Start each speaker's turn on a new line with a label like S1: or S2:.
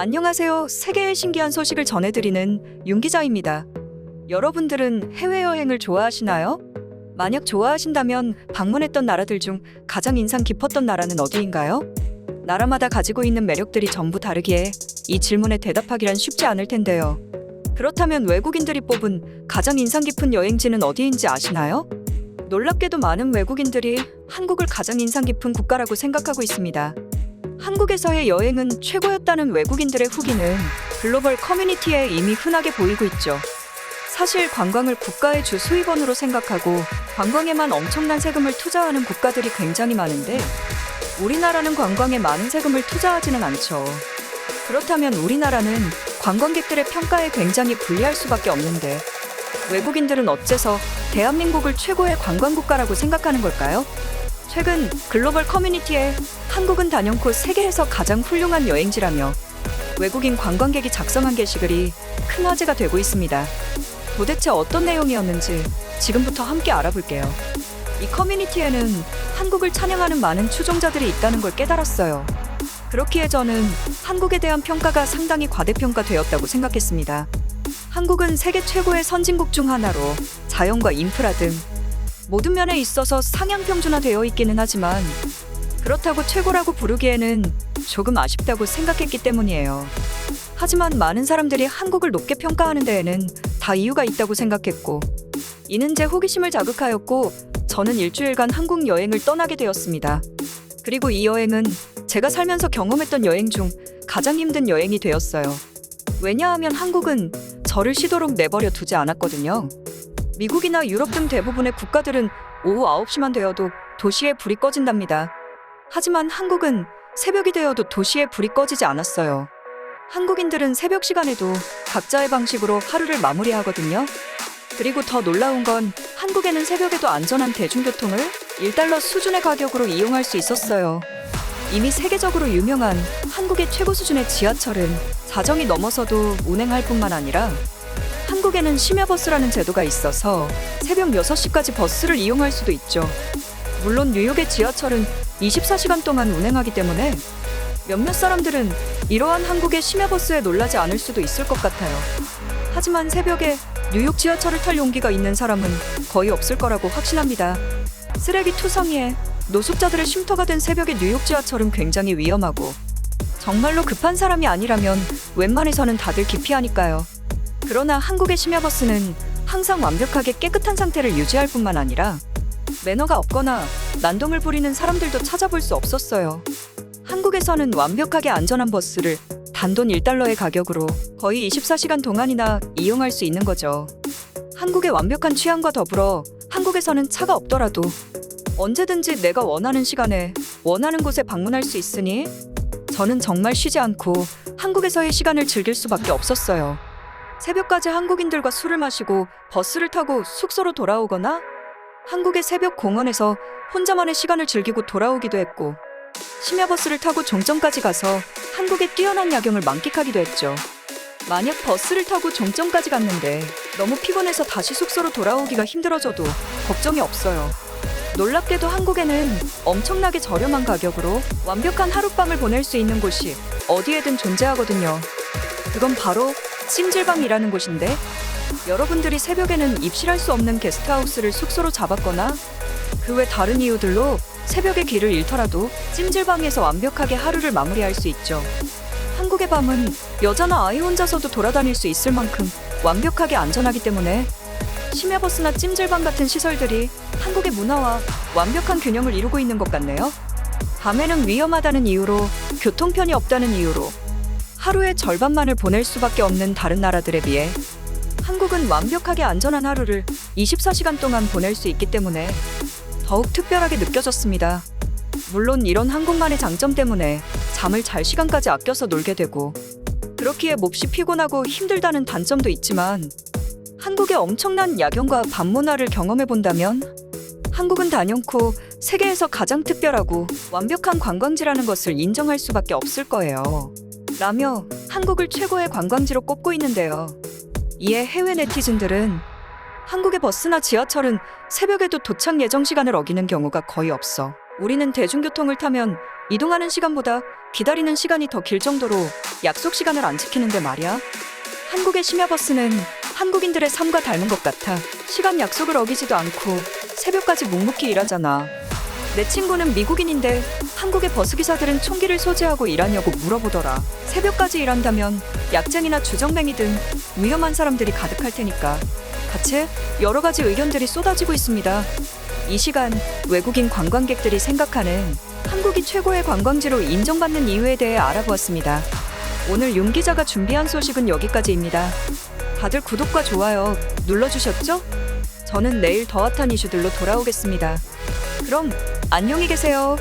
S1: 안녕하세요. 세계의 신기한 소식을 전해드리는 윤 기자입니다. 여러분들은 해외여행을 좋아하시나요? 만약 좋아하신다면 방문했던 나라들 중 가장 인상 깊었던 나라는 어디인가요? 나라마다 가지고 있는 매력들이 전부 다르기에 이 질문에 대답하기란 쉽지 않을 텐데요. 그렇다면 외국인들이 뽑은 가장 인상 깊은 여행지는 어디인지 아시나요? 놀랍게도 많은 외국인들이 한국을 가장 인상 깊은 국가라고 생각하고 있습니다. 한국에서의 여행은 최고였다는 외국인들의 후기는 글로벌 커뮤니티에 이미 흔하게 보이고 있죠. 사실 관광을 국가의 주 수입원으로 생각하고 관광에만 엄청난 세금을 투자하는 국가들이 굉장히 많은데 우리나라는 관광에 많은 세금을 투자하지는 않죠. 그렇다면 우리나라는 관광객들의 평가에 굉장히 불리할 수밖에 없는데 외국인들은 어째서 대한민국을 최고의 관광국가라고 생각하는 걸까요? 최근 글로벌 커뮤니티에 한국은 단연코 세계에서 가장 훌륭한 여행지라며 외국인 관광객이 작성한 게시글이 큰 화제가 되고 있습니다. 도대체 어떤 내용이었는지 지금부터 함께 알아볼게요. 이 커뮤니티에는 한국을 찬양하는 많은 추종자들이 있다는 걸 깨달았어요. 그렇기에 저는 한국에 대한 평가가 상당히 과대평가되었다고 생각했습니다. 한국은 세계 최고의 선진국 중 하나로 자연과 인프라 등 모든 면에 있어서 상향평준화되어 있기는 하지만 그렇다고 최고라고 부르기에는 조금 아쉽다고 생각했기 때문이에요. 하지만 많은 사람들이 한국을 높게 평가하는 데에는 다 이유가 있다고 생각했고 이는 제 호기심을 자극하였고 저는 일주일간 한국 여행을 떠나게 되었습니다. 그리고 이 여행은 제가 살면서 경험했던 여행 중 가장 힘든 여행이 되었어요. 왜냐하면 한국은 저를 쉬도록 내버려 두지 않았거든요. 미국이나 유럽 등 대부분의 국가들은 오후 9시만 되어도 도시에 불이 꺼진답니다. 하지만 한국은 새벽이 되어도 도시에 불이 꺼지지 않았어요. 한국인들은 새벽 시간에도 각자의 방식으로 하루를 마무리하거든요. 그리고 더 놀라운 건 한국에는 새벽에도 안전한 대중교통을 1달러 수준의 가격으로 이용할 수 있었어요. 이미 세계적으로 유명한 한국의 최고 수준의 지하철은 자정이 넘어서도 운행할 뿐만 아니라 한국에는 심야버스라는 제도가 있어서 새벽 6시까지 버스를 이용할 수도 있죠. 물론 뉴욕의 지하철은 24시간 동안 운행하기 때문에 몇몇 사람들은 이러한 한국의 심야버스에 놀라지 않을 수도 있을 것 같아요. 하지만 새벽에 뉴욕 지하철을 탈 용기가 있는 사람은 거의 없을 거라고 확신합니다. 쓰레기 투성이에 노숙자들의 쉼터가 된 새벽의 뉴욕 지하철은 굉장히 위험하고 정말로 급한 사람이 아니라면 웬만해서는 다들 기피하니까요. 그러나 한국의 심야버스는 항상 완벽하게 깨끗한 상태를 유지할 뿐만 아니라 매너가 없거나 난동을 부리는 사람들도 찾아볼 수 없었어요. 한국에서는 완벽하게 안전한 버스를 단돈 1달러의 가격으로 거의 24시간 동안이나 이용할 수 있는 거죠. 한국의 완벽한 취향과 더불어 한국에서는 차가 없더라도 언제든지 내가 원하는 시간에 원하는 곳에 방문할 수 있으니 저는 정말 쉬지 않고 한국에서의 시간을 즐길 수밖에 없었어요. 새벽까지 한국인들과 술을 마시고 버스를 타고 숙소로 돌아오거나 한국의 새벽 공원에서 혼자만의 시간을 즐기고 돌아오기도 했고 심야버스를 타고 종점까지 가서 한국의 뛰어난 야경을 만끽하기도 했죠. 만약 버스를 타고 종점까지 갔는데 너무 피곤해서 다시 숙소로 돌아오기가 힘들어져도 걱정이 없어요. 놀랍게도 한국에는 엄청나게 저렴한 가격으로 완벽한 하룻밤을 보낼 수 있는 곳이 어디에든 존재하거든요. 그건 바로 찜질방이라는 곳인데 여러분들이 새벽에는 입실할 수 없는 게스트하우스를 숙소로 잡았거나 그 외 다른 이유들로 새벽에 길을 잃더라도 찜질방에서 완벽하게 하루를 마무리할 수 있죠. 한국의 밤은 여자나 아이 혼자서도 돌아다닐 수 있을 만큼 완벽하게 안전하기 때문에 심야버스나 찜질방 같은 시설들이 한국의 문화와 완벽한 균형을 이루고 있는 것 같네요. 밤에는 위험하다는 이유로 교통편이 없다는 이유로 하루의 절반만을 보낼 수밖에 없는 다른 나라들에 비해 한국은 완벽하게 안전한 하루를 24시간 동안 보낼 수 있기 때문에 더욱 특별하게 느껴졌습니다. 물론 이런 한국만의 장점 때문에 잠을 잘 시간까지 아껴서 놀게 되고 그렇기에 몹시 피곤하고 힘들다는 단점도 있지만 한국의 엄청난 야경과 밤 문화를 경험해 본다면 한국은 단연코 세계에서 가장 특별하고 완벽한 관광지라는 것을 인정할 수밖에 없을 거예요. 라며 한국을 최고의 관광지로 꼽고 있는데요. 이에 해외 네티즌들은 한국의 버스나 지하철은 새벽에도 도착 예정 시간을 어기는 경우가 거의 없어 우리는 대중교통을 타면 이동하는 시간보다 기다리는 시간이 더 길 정도로 약속 시간을 안 지키는데 말이야. 한국의 심야버스는 한국인들의 삶과 닮은 것 같아. 시간 약속을 어기지도 않고 새벽까지 묵묵히 일하잖아. 내 친구는 미국인인데 한국의 버스기사들은 총기를 소지하고 일하냐고 물어보더라. 새벽까지 일한다면 약쟁이나 주정뱅이 등 위험한 사람들이 가득할 테니까. 같이 여러 가지 의견들이 쏟아지고 있습니다. 이 시간 외국인 관광객들이 생각하는 한국이 최고의 관광지로 인정받는 이유에 대해 알아보았습니다. 오늘 윤 기자가 준비한 소식은 여기까지입니다. 다들 구독과 좋아요 눌러주셨죠? 저는 내일 더 핫한 이슈들로 돌아오겠습니다. 그럼 안녕히 계세요.